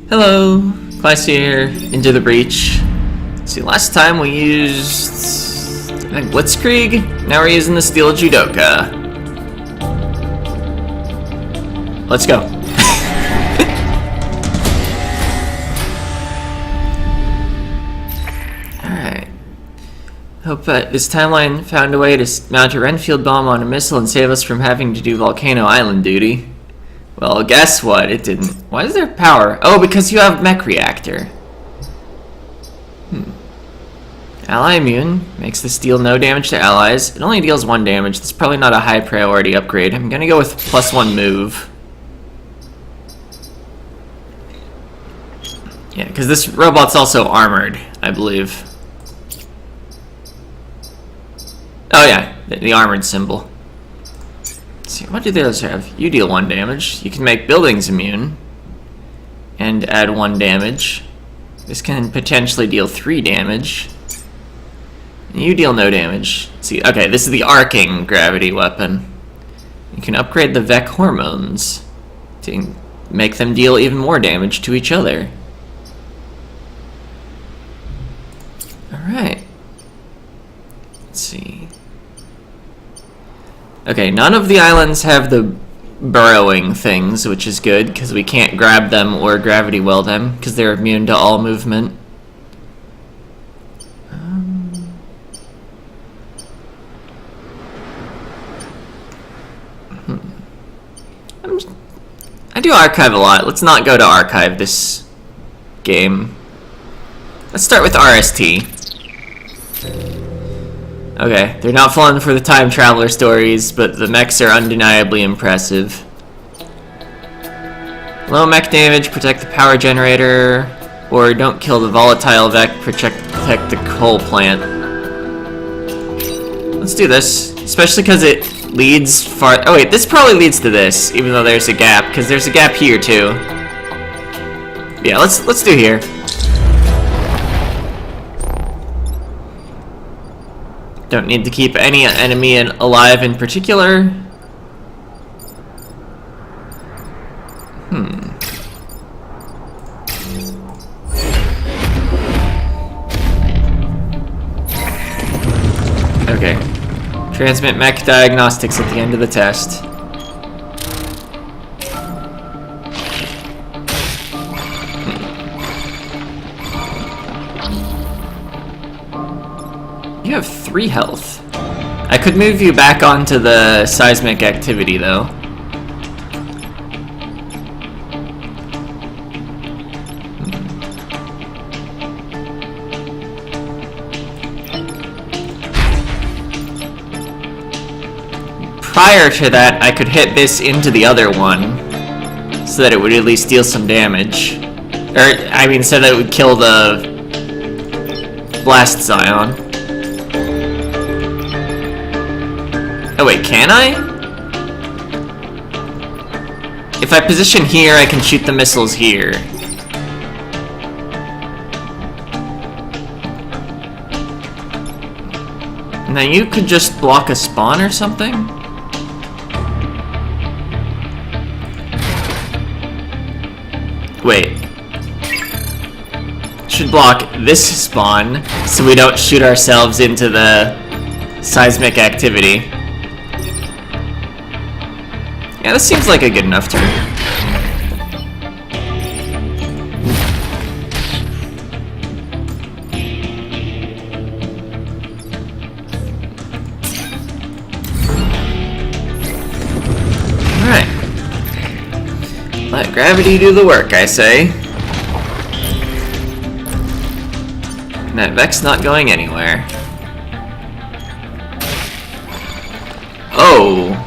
Hello, Class here, Into the Breach. See, last time we used, I think, Blitzkrieg. Now we're using the Steel Judoka. Let's go. Alright. Hope that this timeline found a way to mount a Renfield bomb on a missile and save us from having to do Volcano Island duty. Well, guess what? It didn't. Why is there power? Oh, because you have mech reactor. Ally immune. Makes this deal no damage to allies. It only deals 1 damage. That's probably not a high priority upgrade. I'm gonna go with +1 move. Yeah, because this robot's also armored, I believe. Oh yeah, the armored symbol. Let's see, what do the others have? You deal 1 damage. You can make buildings immune and add 1 damage. This can potentially deal 3 damage. And you deal no damage. Let's see, okay, this is the arcing gravity weapon. You can upgrade the Vec hormones to make them deal even more damage to each other. Alright. Let's see. Okay, none of the islands have the burrowing things, which is good, because we can't grab them or gravity well them, because they're immune to all movement. I do archive a lot. Let's not go to archive this game. Let's start with RST. Okay, they're not falling for the time traveler stories, but the mechs are undeniably impressive. Low mech damage, protect the power generator, or don't kill the volatile Vec, protect the coal plant. Let's do this, especially because it leads far. Oh wait, this probably leads to this, even though there's a gap, because there's a gap here too. Yeah, let's do here. Don't need to keep any enemy alive in particular. Okay. Transmit mech diagnostics at the end of the test. You have 3 health. I could move you back onto the seismic activity, though. Prior to that, I could hit this into the other one, so that it would at least deal some damage. Or, I mean, so that it would kill the Blast Zion. Oh wait, can I? If I position here, I can shoot the missiles here. Now you could just block a spawn or something? Wait. Should block this spawn so we don't shoot ourselves into the seismic activity. Yeah, this seems like a good enough turn. Alright. Let gravity do the work, I say. And that Vec's not going anywhere. Oh!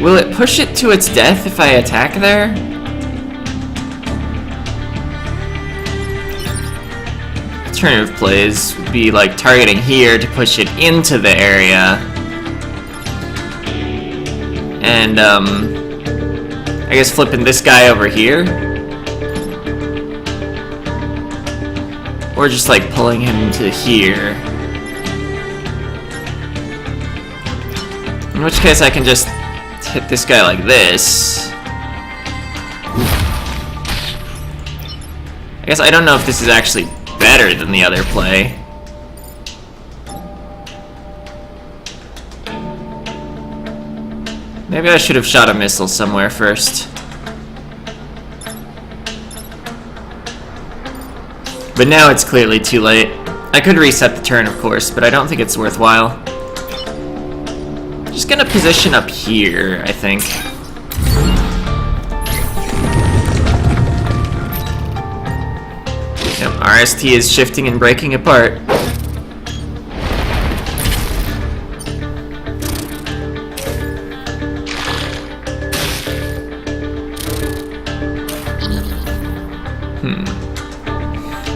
Will it push it to its death if I attack there? Alternative plays would be like targeting here to push it into the area. And, I guess flipping this guy over here. Or just like pulling him to here. In which case I can just hit this guy like this. I guess I don't know if this is actually better than the other play. Maybe I should have shot a missile somewhere first. But now it's clearly too late. I could reset the turn, of course, but I don't think it's worthwhile. Just gonna position up here, I think. Yep, RST is shifting and breaking apart.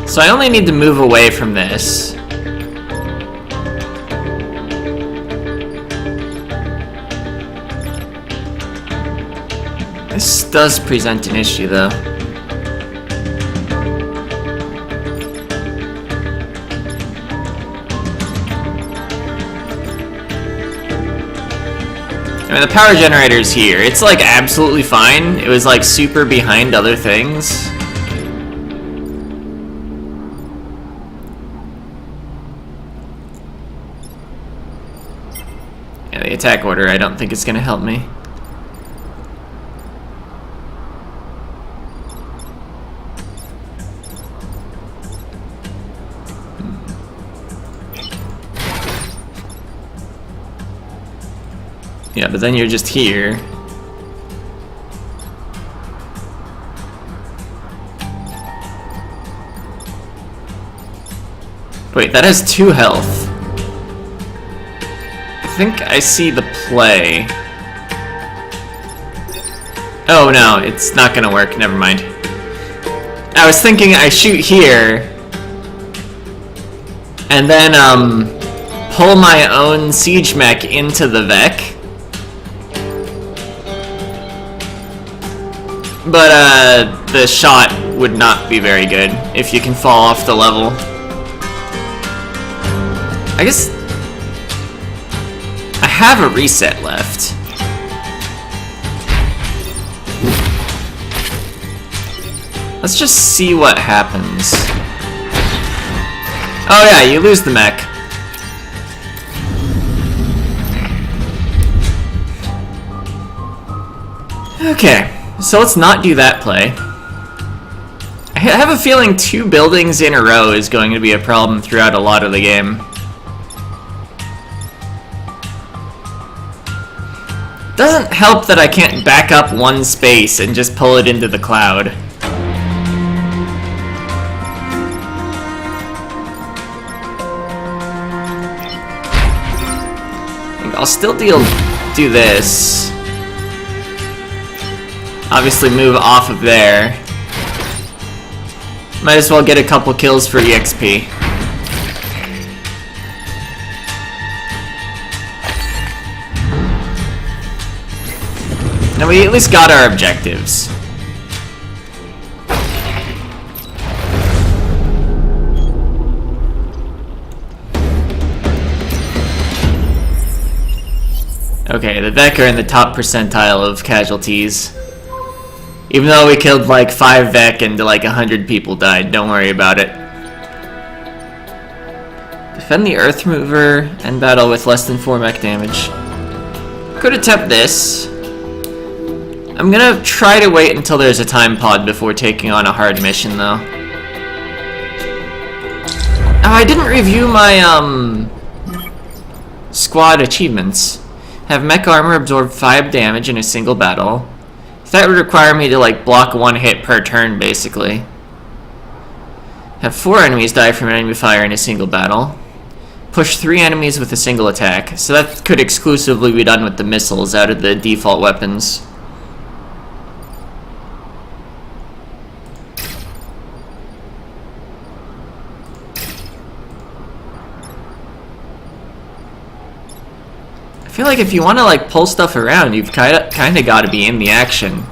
So I only need to move away from this. This does present an issue, though. I mean, the power generator's here. It's like absolutely fine. It was like super behind other things. Yeah, the attack order I don't think is going to help me. Yeah, but then you're just here. Wait, that has 2 health. I think I see the play. Oh no, it's not gonna work, never mind. I was thinking I shoot here, and then pull my own siege mech into the Vec. But the shot would not be very good if you can fall off the level. I guess I have a reset left. Let's just see what happens. Oh yeah, you lose the mech. Okay. So let's not do that play. I have a feeling 2 buildings in a row is going to be a problem throughout a lot of the game. Doesn't help that I can't back up 1 space and just pull it into the cloud. I think I'll still do this. Obviously move off of there. Might as well get a couple kills for EXP. Now we at least got our objectives. Okay, the Vec are in the top percentile of casualties. Even though we killed like 5 Vec and like 100 people died, don't worry about it. Defend the Earth Mover and battle with less than 4 mech damage. Could attempt this. I'm gonna try to wait until there's a time pod before taking on a hard mission though. Oh, I didn't review my squad achievements. Have mech armor absorb 5 damage in a single battle. That would require me to like block 1 hit per turn, basically. Have 4 enemies die from enemy fire in a single battle. Push 3 enemies with a single attack. So that could exclusively be done with the missiles out of the default weapons. I feel like if you want to like pull stuff around, you've kind of got to be in the action.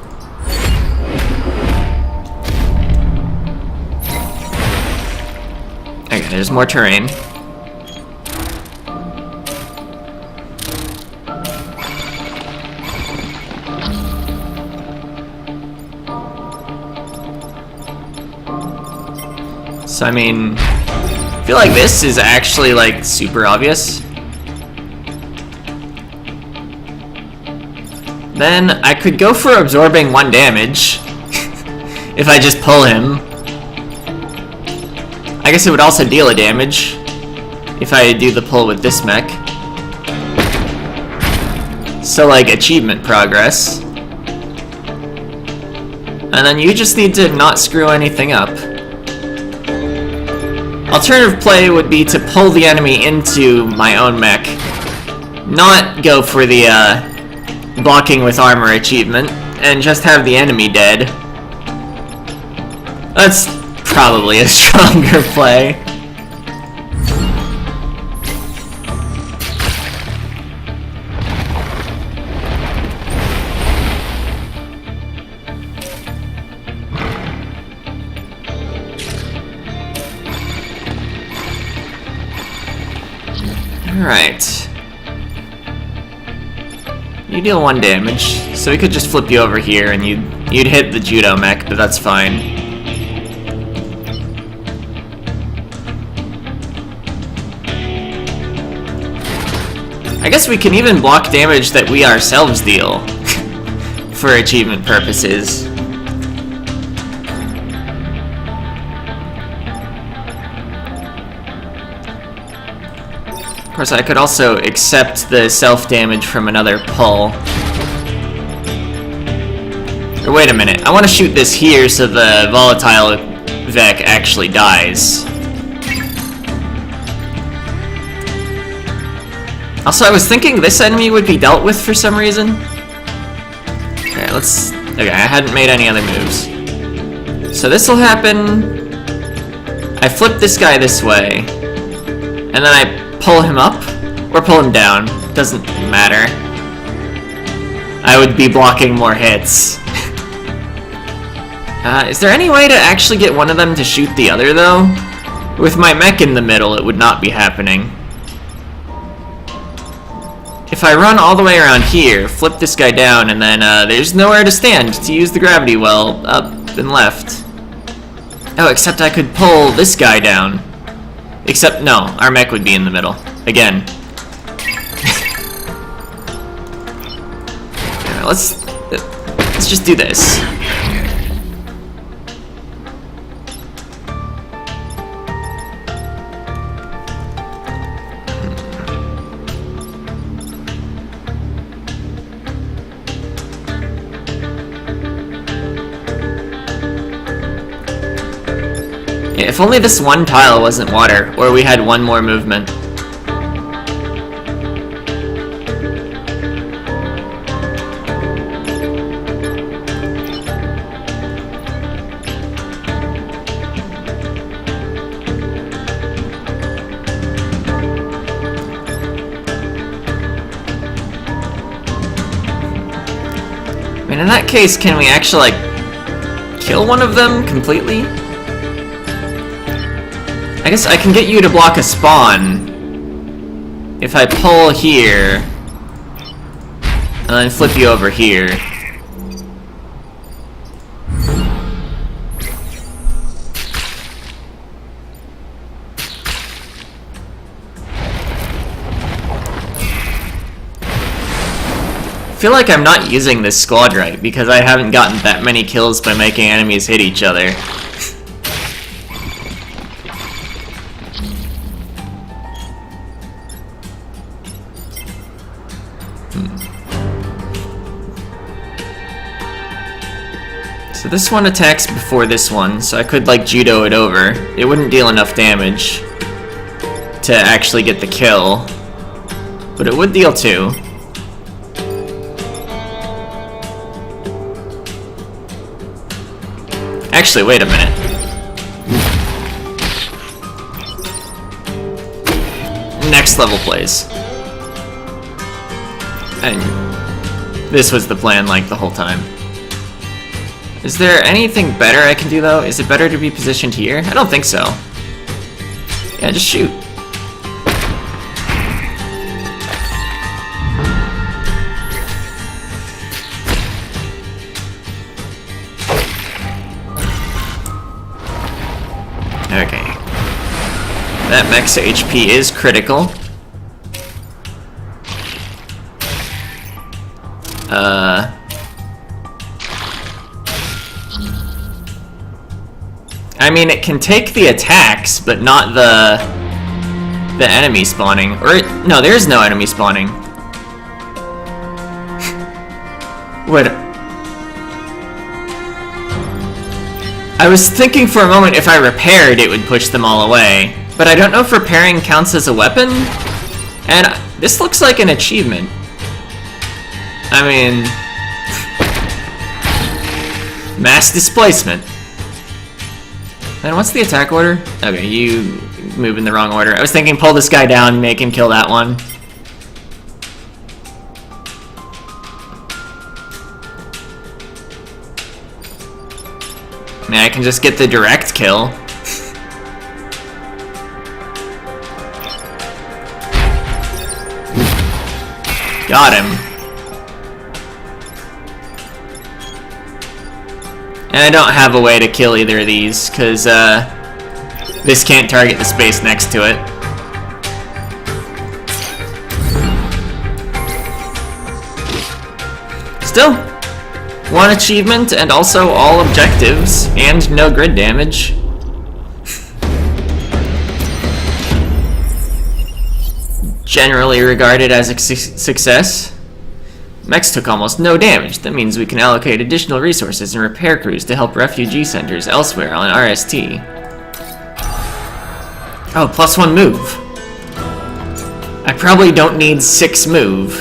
Okay, there's more terrain. So I mean, I feel like this is actually like super obvious. Then I could go for absorbing 1 damage if I just pull him. I guess it would also deal a damage if I do the pull with this mech. So like achievement progress. And then you just need to not screw anything up. Alternative play would be to pull the enemy into my own mech. Not go for the blocking with armor achievement, and just have the enemy dead. That's probably a stronger play. Alright. You deal 1 damage, so we could just flip you over here and you'd hit the judo mech, but that's fine. I guess we can even block damage that we ourselves deal for achievement purposes. Of course, I could also accept the self-damage from another pull. Or wait a minute, I want to shoot this here so the volatile Vec actually dies. Also, I was thinking this enemy would be dealt with for some reason. Okay, okay, I hadn't made any other moves. So this'll happen. I flip this guy this way. And then I pull him up, or pull him down, doesn't matter. I would be blocking more hits. Is there any way to actually get one of them to shoot the other, though? With my mech in the middle, it would not be happening. If I run all the way around here, flip this guy down, and then there's nowhere to stand to use the gravity well, up and left. Oh, except I could pull this guy down. Except, no, our mech would be in the middle. Again. Yeah, let's just do this. If only this one tile wasn't water, or we had one more movement. I mean, in that case, can we actually, like, kill one of them completely? I guess I can get you to block a spawn if I pull here and then flip you over here. I feel like I'm not using this squad right because I haven't gotten that many kills by making enemies hit each other. So this one attacks before this one, so I could like judo it over. It wouldn't deal enough damage to actually get the kill, but it would deal 2. Actually, wait a minute. Next level plays. And this was the plan like the whole time. Is there anything better I can do, though? Is it better to be positioned here? I don't think so. Yeah, just shoot. Okay. That mech's HP is critical. I mean, it can take the attacks, but not the enemy spawning. Or, no, there's no enemy spawning. Wait. I was thinking for a moment if I repaired, it would push them all away. But I don't know if repairing counts as a weapon. And this looks like an achievement. I mean... mass displacement. Then what's the attack order? Okay, you move in the wrong order. I was thinking pull this guy down, make him kill that one. I mean, I can just get the direct kill. Got him. And I don't have a way to kill either of these, because this can't target the space next to it. Still, one achievement and also all objectives, and no grid damage. Generally regarded as a success. Mechs took almost no damage. That means we can allocate additional resources and repair crews to help refugee centers elsewhere on RST. Oh, +1 move. I probably don't need 6 move.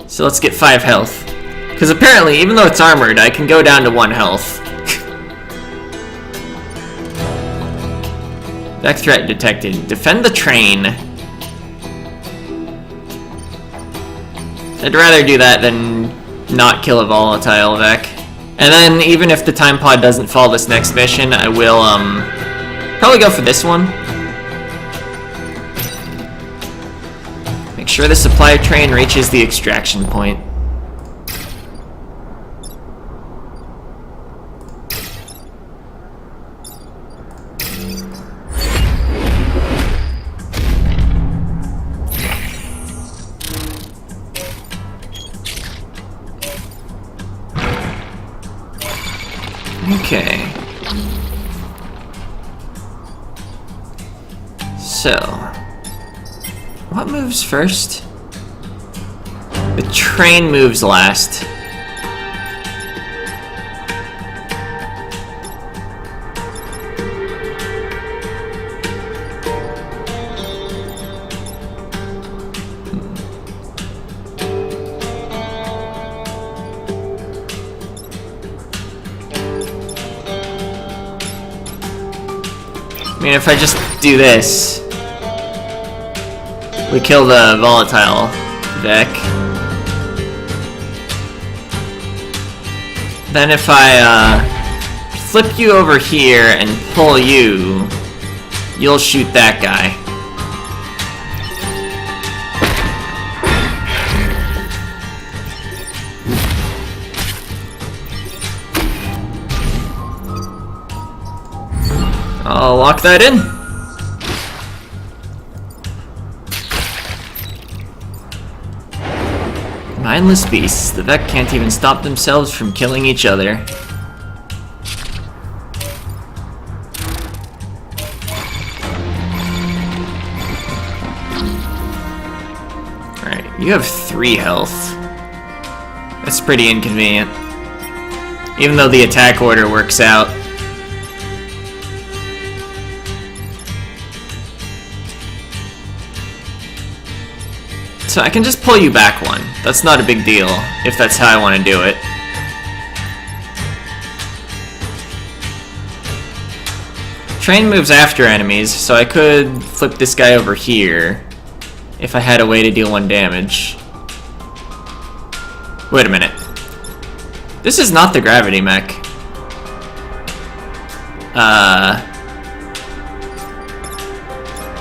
So let's get 5 health. Because apparently, even though it's armored, I can go down to 1 health. Back threat detected. Defend the train. I'd rather do that than not kill a volatile Vec. And then, even if the time pod doesn't fall this next mission, I will, probably go for this one. Make sure the supply train reaches the extraction point. Okay. So, what moves first? The train moves last. I mean, if I just do this, we kill the volatile deck. Then if I flip you over here and pull you, you'll shoot that guy. I'll lock that in. Mindless beasts. The Vec can't even stop themselves from killing each other. Alright, you have 3 health. That's pretty inconvenient. Even though the attack order works out. So I can just pull you back 1. That's not a big deal, if that's how I want to do it. Train moves after enemies, so I could flip this guy over here if I had a way to deal 1 damage. Wait a minute. This is not the gravity mech.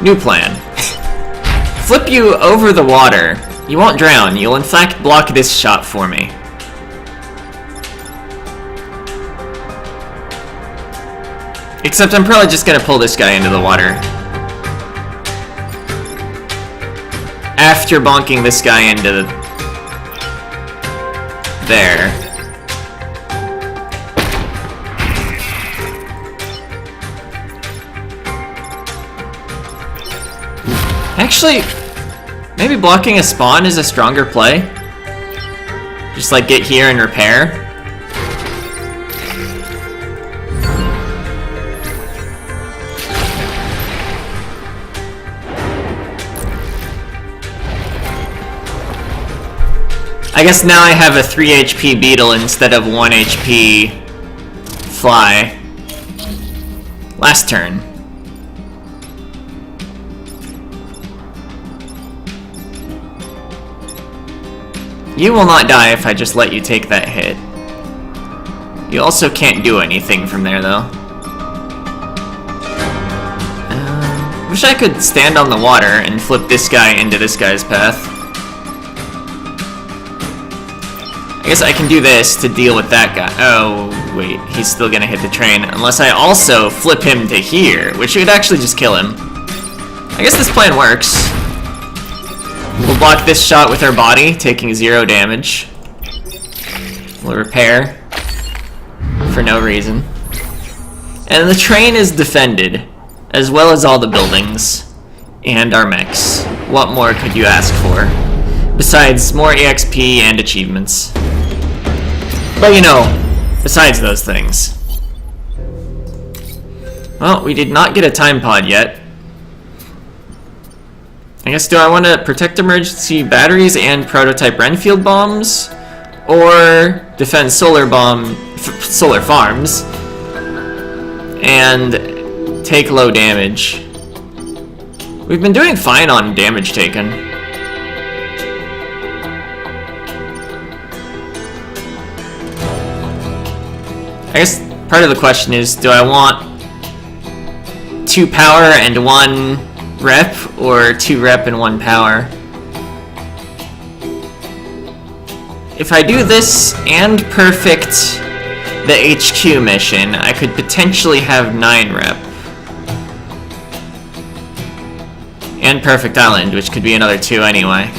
New plan. Flip you over the water. You won't drown. You'll in fact block this shot for me. Except I'm probably just gonna pull this guy into the water. After bonking this guy into there. Actually, maybe blocking a spawn is a stronger play. Just like get here and repair. I guess now I have a 3 HP beetle instead of 1 HP fly. Last turn. You will not die if I just let you take that hit. You also can't do anything from there, though. Wish I could stand on the water and flip this guy into this guy's path. I guess I can do this to deal with that guy. Oh, wait, he's still gonna hit the train. Unless I also flip him to here, which would actually just kill him. I guess this plan works. We'll block this shot with our body, taking 0 damage. We'll repair. For no reason. And the train is defended, as well as all the buildings. And our mechs. What more could you ask for? Besides more EXP and achievements. But you know, besides those things. Well, we did not get a time pod yet. I guess, do I want to protect emergency batteries and prototype Renfield bombs? Or defend solar farms and take low damage? We've been doing fine on damage taken. I guess part of the question is, do I want 2 power and 1 rep, or 2 rep and 1 power? If I do this and perfect the HQ mission, I could potentially have 9 rep. And perfect island, which could be another 2 anyway.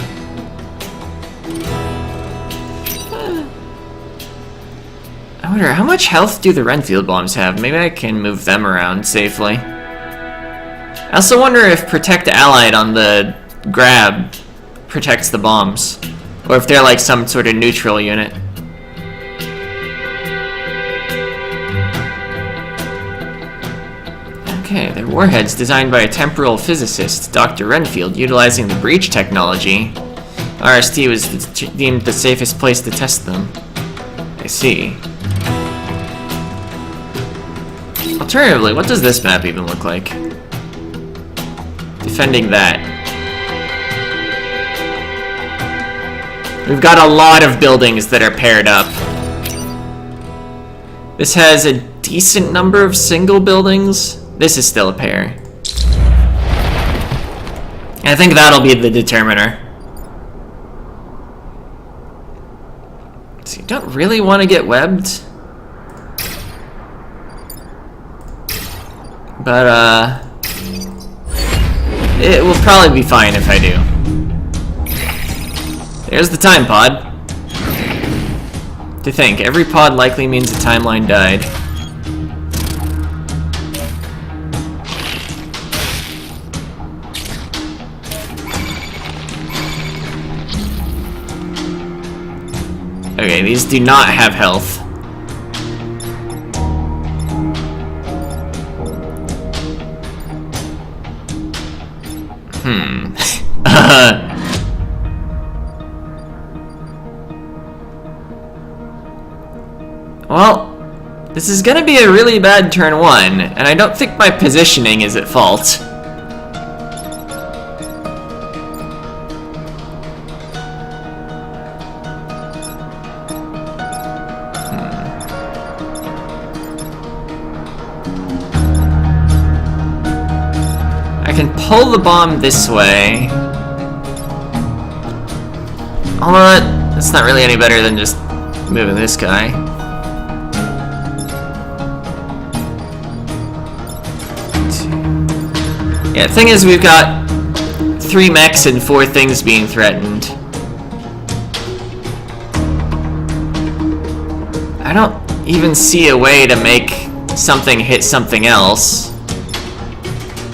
I wonder, how much health do the Renfield bombs have? Maybe I can move them around safely. I also wonder if Protect Allied on the grab protects the bombs. Or if they're like some sort of neutral unit. Okay, they're warheads designed by a temporal physicist, Dr. Renfield, utilizing the breach technology. RST was deemed the safest place to test them. I see. Alternatively, what does this map even look like? Defending that. We've got a lot of buildings that are paired up. This has a decent number of single buildings. This is still a pair. I think that'll be the determiner. So you don't really want to get webbed. But, it will probably be fine if I do. There's the time pod. To think, every pod likely means a timeline died. Okay, these do not have health. Well, this is gonna be a really bad turn 1, and I don't think my positioning is at fault. I can pull the bomb this way. Although that's not really any better than just moving this guy. Yeah, the thing is, we've got 3 mechs and 4 things being threatened. I don't even see a way to make something hit something else.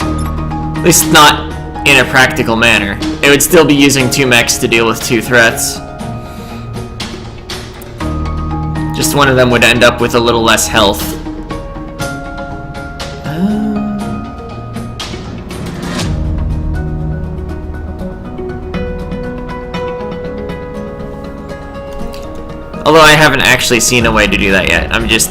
At least not in a practical manner. It would still be using 2 mechs to deal with 2 threats. Just one of them would end up with a little less health. Although I haven't actually seen a way to do that yet. I'm just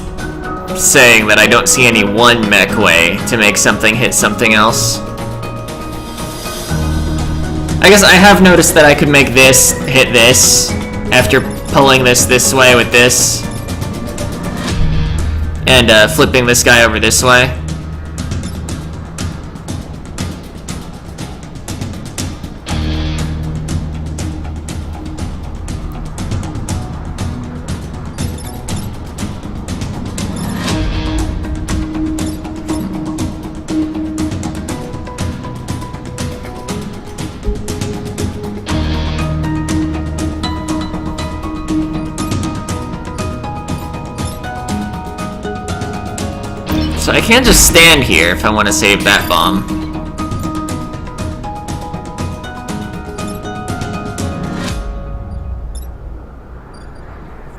saying that I don't see any one mech way to make something hit something else. I guess I have noticed that I could make this hit this after pulling this way with this. And flipping this guy over this way. So I can't just stand here if I want to save that bomb.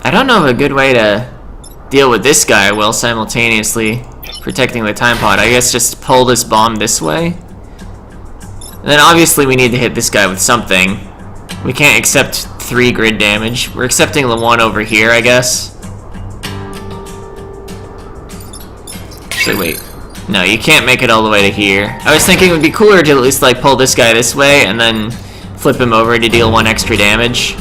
I don't know of a good way to deal with this guy while simultaneously protecting the time pod. I guess just pull this bomb this way. And then obviously we need to hit this guy with something. We can't accept 3 grid damage. We're accepting the 1 over here, I guess. Actually, wait. No, you can't make it all the way to here. I was thinking it would be cooler to at least, like, pull this guy this way and then flip him over to deal 1 extra damage.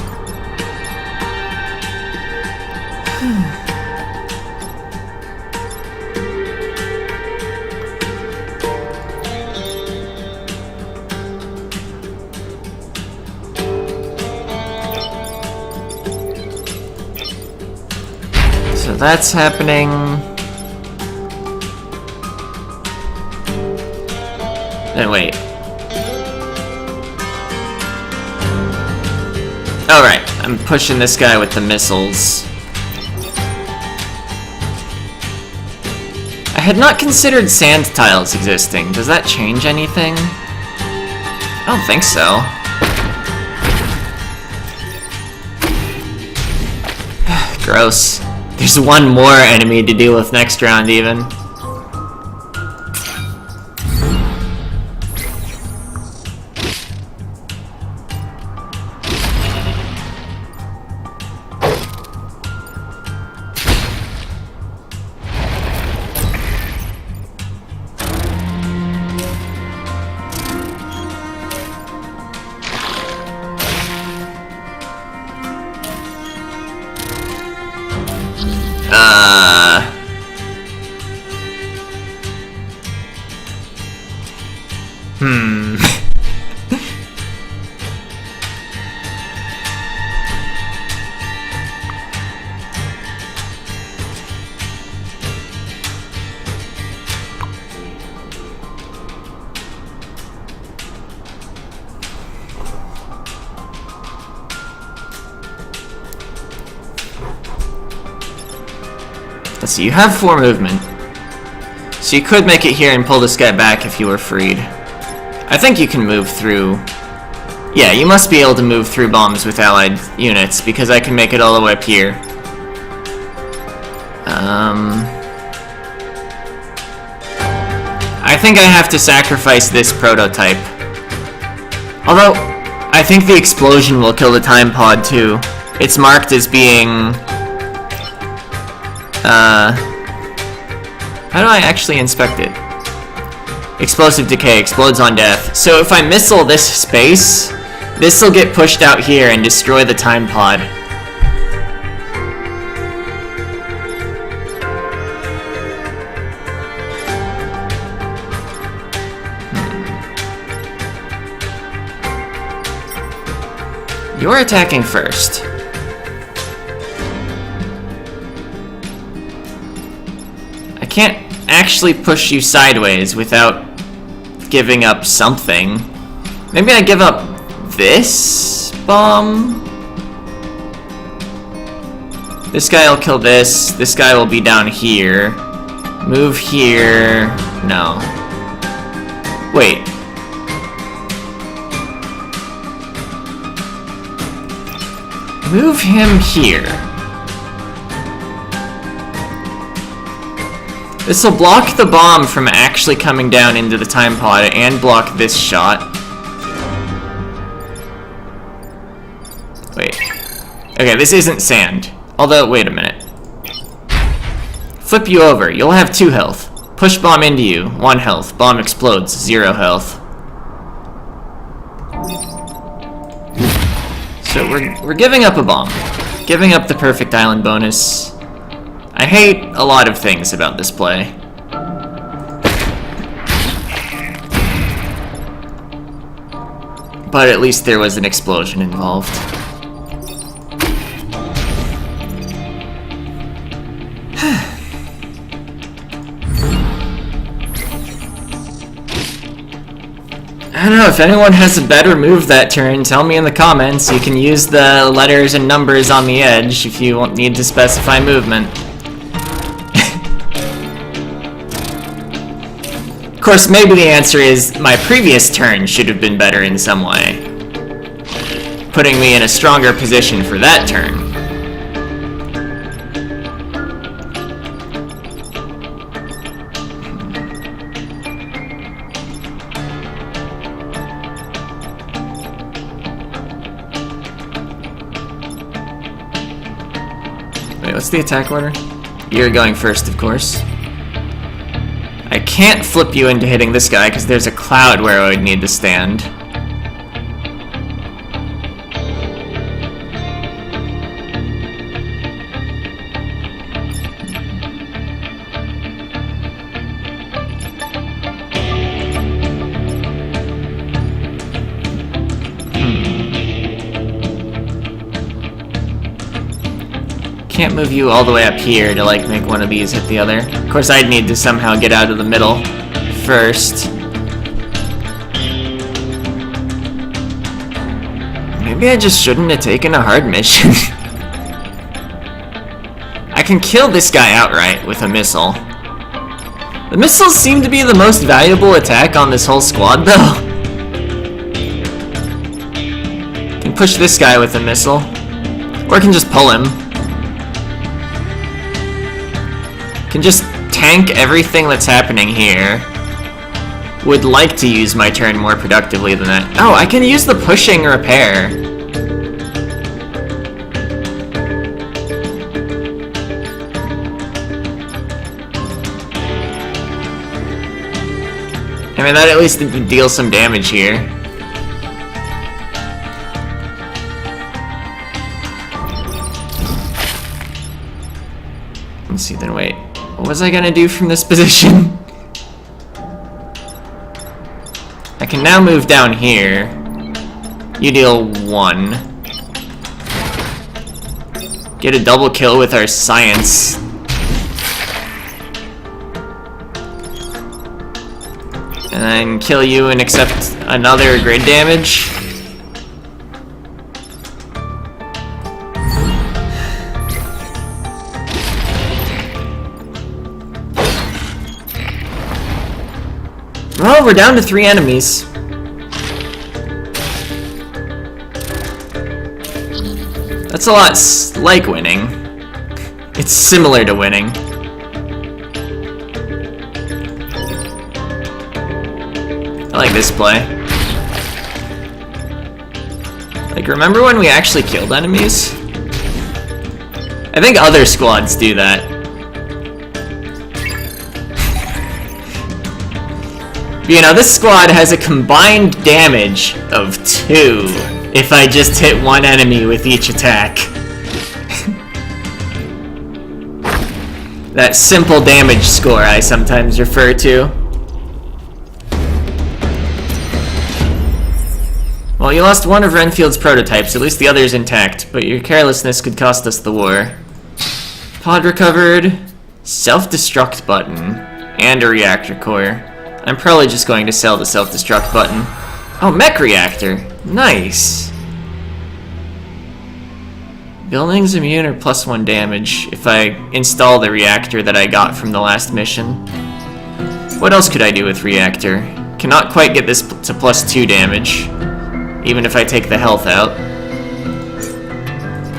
So that's happening. Then wait. Alright, I'm pushing this guy with the missiles. I had not considered sand tiles existing. Does that change anything? I don't think so. Gross. There's 1 more enemy to deal with next round, even. Let's see, you have 4 movement. So you could make it here and pull this guy back if you were freed. I think you can move through... Yeah, you must be able to move through bombs with allied units, because I can make it all the way up here. I think I have to sacrifice this prototype. Although, I think the explosion will kill the time pod too. It's marked as being... how do I actually inspect it? Explosive decay, explodes on death. So if I missile this space, this will get pushed out here and destroy the time pod. You're attacking first. I can't actually push you sideways without giving up something. Maybe I give up this bomb? This guy will kill this. This guy will be down here. Move here. No. Wait. Move him here. This will block the bomb from actually coming down into the time pod and block this shot. Wait. Okay, this isn't sand. Although, wait a minute. Flip you over. You'll have 2 health. Push bomb into you. 1 health. Bomb explodes. 0 health. So we're giving up a bomb. Giving up the perfect island bonus. I hate a lot of things about this play. But at least there was an explosion involved. I don't know, if anyone has a better move that turn, tell me in the comments. You can use the letters and numbers on the edge if you need to specify movement. Of course, maybe the answer is my previous turn should have been better in some way, putting me in a stronger position for that turn. Wait, what's the attack order? You're going first, of course. I can't flip you into hitting this guy because there's a cloud where I would need to stand. Can't move you all the way up here to like make one of these hit the other. Of course, I'd need to somehow get out of the middle first. Maybe I just shouldn't have taken a hard mission. I can kill this guy outright with a missile. The missiles seem to be the most valuable attack on this whole squad, though. Can push this guy with a missile, or I can just pull him. Can just tank everything that's happening here. Would like to use my turn more productively than that. Oh, I can use the pushing repair. I mean, that at least deals some damage here. Let's see, then wait. What was I gonna do from this position? I can now move down here. You deal 1. Get a double kill with our science. And then kill you and accept another grid damage. Well, we're down to 3 enemies. That's a lot like winning. It's similar to winning. I like this play. Like, remember when we actually killed enemies? I think other squads do that. You know, this squad has a combined damage of 2 if I just hit 1 enemy with each attack. That simple damage score I sometimes refer to. Well, you lost 1 of Renfield's prototypes, at least the other's intact, but your carelessness could cost us the war. Pod recovered, self-destruct button, and a reactor core. I'm probably just going to sell the self-destruct button. Oh, mech reactor. Nice. Buildings immune or +1 damage if I install the reactor that I got from the last mission. What else could I do with reactor? Cannot quite get this to +2 damage, even if I take the health out.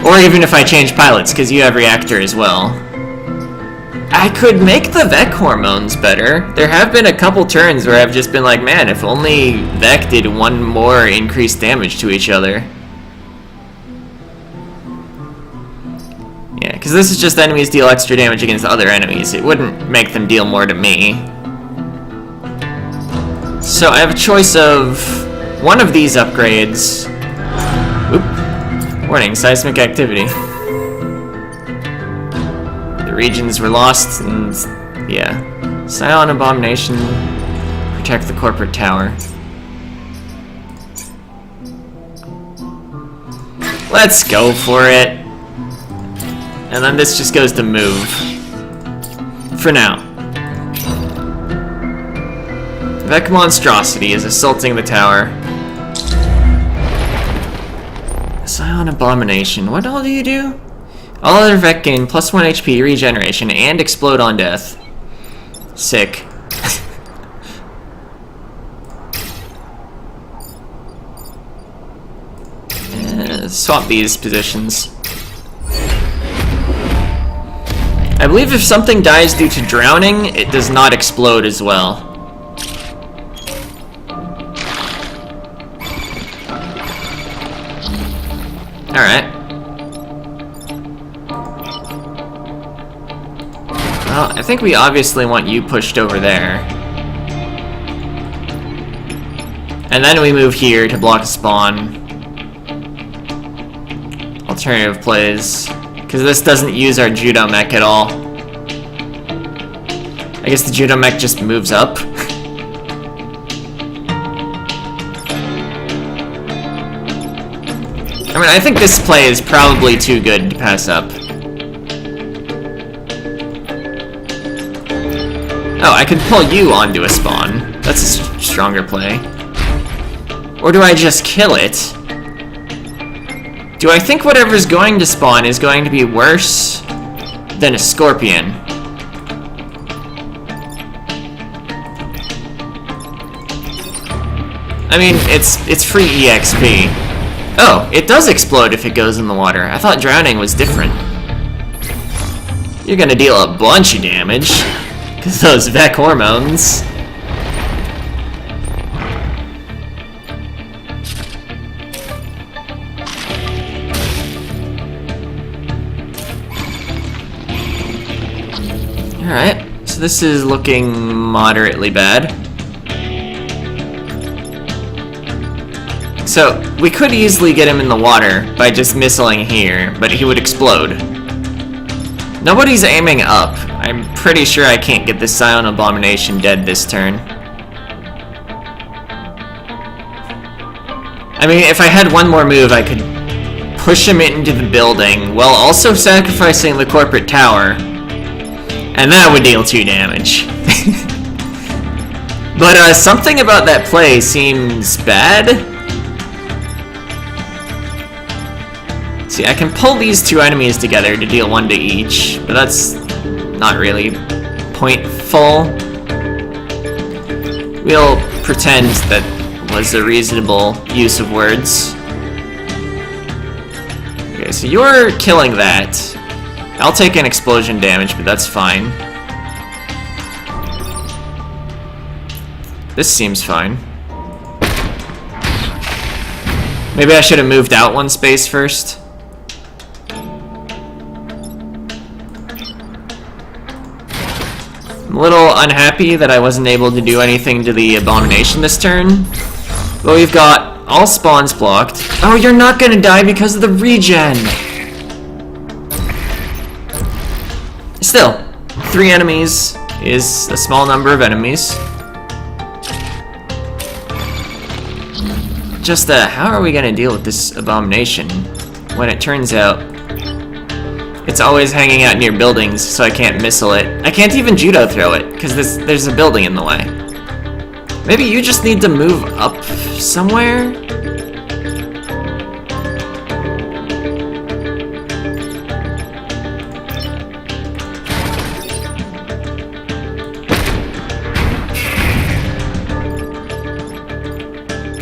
Or even if I change pilots, because you have reactor as well. I could make the Vec hormones better. There have been a couple turns where I've just been like, man, if only Vec did 1 more increased damage to each other. Yeah, because this is just enemies deal extra damage against other enemies. It wouldn't make them deal more to me. So I have a choice of one of these upgrades. Oop. Warning, seismic activity. The regions were lost, and yeah. Silent Abomination. Protect the corporate tower. Let's go for it. And then this just goes to move. For now. Vec Monstrosity is assaulting the tower. Silent Abomination. What all do you do? All other Vec gain +1 HP regeneration and explode on death. Sick. Swap these positions. I believe if something dies due to drowning, it does not explode as well. Alright. Well, I think we obviously want you pushed over there. And then we move here to block a spawn. Alternative plays. Because this doesn't use our Judo mech at all. I guess the Judo mech just moves up. I mean, I think this play is probably too good to pass up. Oh, I could pull you onto a spawn. That's a stronger play. Or do I just kill it? Do I think whatever's going to spawn is going to be worse than a scorpion? I mean, it's free EXP. Oh, it does explode if it goes in the water. I thought drowning was different. You're gonna deal a bunch of damage, because those Vec hormones. Alright, so this is looking moderately bad. So, we could easily get him in the water by just missiling here, but he would explode. Nobody's aiming up. I'm pretty sure I can't get this Silent Abomination dead this turn. I mean, if I had one more move, I could push him into the building while also sacrificing the corporate tower. And that would deal 2 damage. But something about that play seems bad. See, I can pull these 2 enemies together to deal 1 to each, but that's not really pointful. We'll pretend that was a reasonable use of words. Okay, so you're killing that. I'll take an explosion damage, but that's fine. This seems fine. Maybe I should have moved out 1 space first. I'm a little unhappy that I wasn't able to do anything to the Abomination this turn. But we've got all spawns blocked. Oh, you're not gonna die because of the regen! Still, 3 enemies is a small number of enemies. Just, how are we gonna deal with this Abomination when it turns out it's always hanging out near buildings, so I can't missile it. I can't even judo throw it, because there's a building in the way. Maybe you just need to move up somewhere?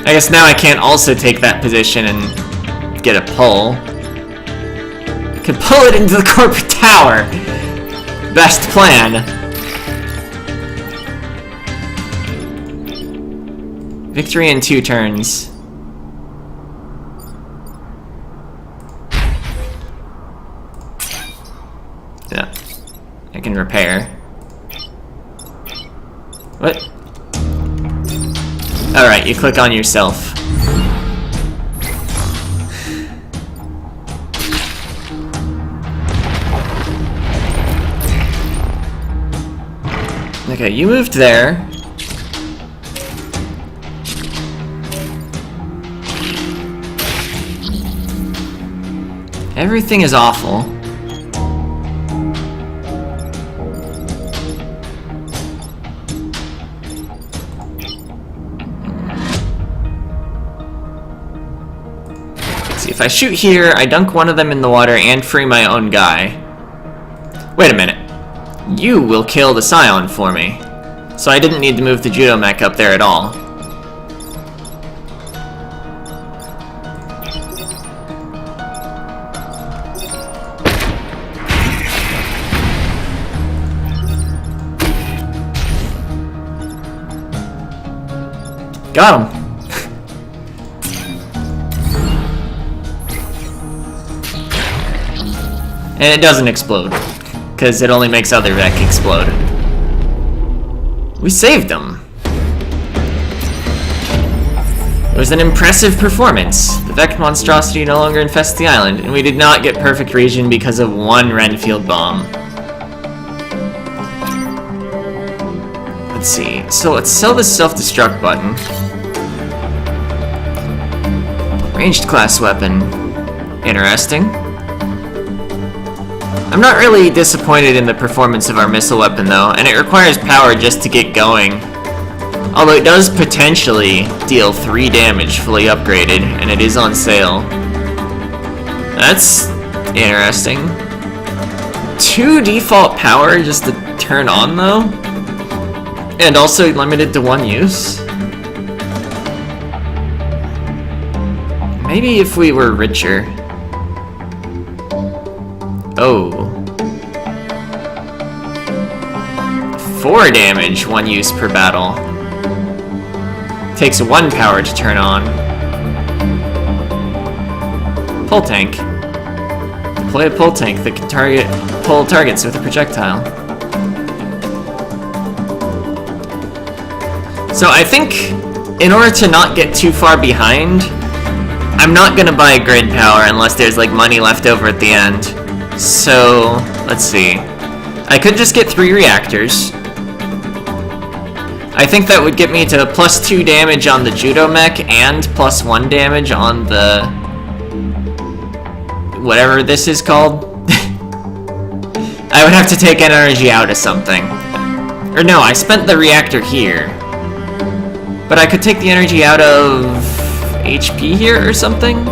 I guess now I can't also take that position and get a pull. Could pull it into the corporate tower. Best plan. Victory in 2 turns. Yeah. I can repair. What? Alright, you click on yourself. Okay, you moved there. Everything is awful. Let's see, if I shoot here, I dunk one of them in the water and free my own guy. Wait a minute. You will kill the Scion for me. So I didn't need to move the Judo mech up there at all. Got him. And it doesn't explode, because it only makes other Vec explode. We saved them. It was an impressive performance. The Vec monstrosity no longer infests the island, and we did not get perfect region because of one Renfield bomb. Let's see. So let's sell this self-destruct button. Ranged class weapon. Interesting. I'm not really disappointed in the performance of our missile weapon though, and it requires power just to get going. Although it does potentially deal 3 damage fully upgraded, and it is on sale. That's interesting. 2 default power just to turn on though? And also limited to 1 use? Maybe if we were richer. Oh. 4 damage, 1 use per battle. Takes 1 power to turn on. Pull tank. Deploy a pull tank that can pull targets with a projectile. So I think, in order to not get too far behind, I'm not gonna buy grid power unless there's like money left over at the end. So, let's see. I could just get 3 reactors. I think that would get me to +2 damage on the Judo mech and +1 damage on the... whatever this is called. I would have to take energy out of something. Or no, I spent the reactor here. But I could take the energy out of HP here or something?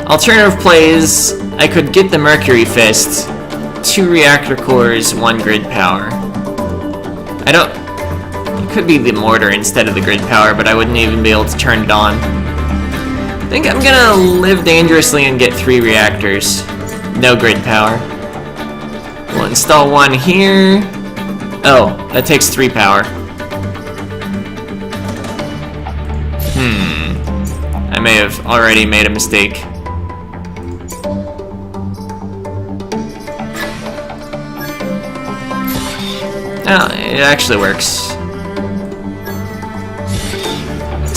Alternative plays, I could get the Mercury Fist, 2 reactor cores, 1 grid power. It could be the mortar instead of the grid power, but I wouldn't even be able to turn it on. I think I'm gonna live dangerously and get 3 reactors. No grid power. We'll install 1 here. Oh, that takes 3 power. I may have already made a mistake. Oh, it actually works.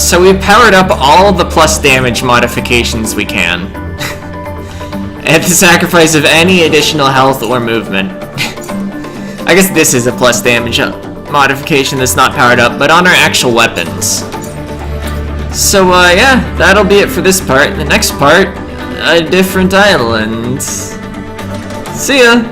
So we've powered up all the plus damage modifications we can. At the sacrifice of any additional health or movement. I guess this is a plus damage modification that's not powered up, but on our actual weapons. So, yeah, that'll be it for this part. The next part, a different island. See ya!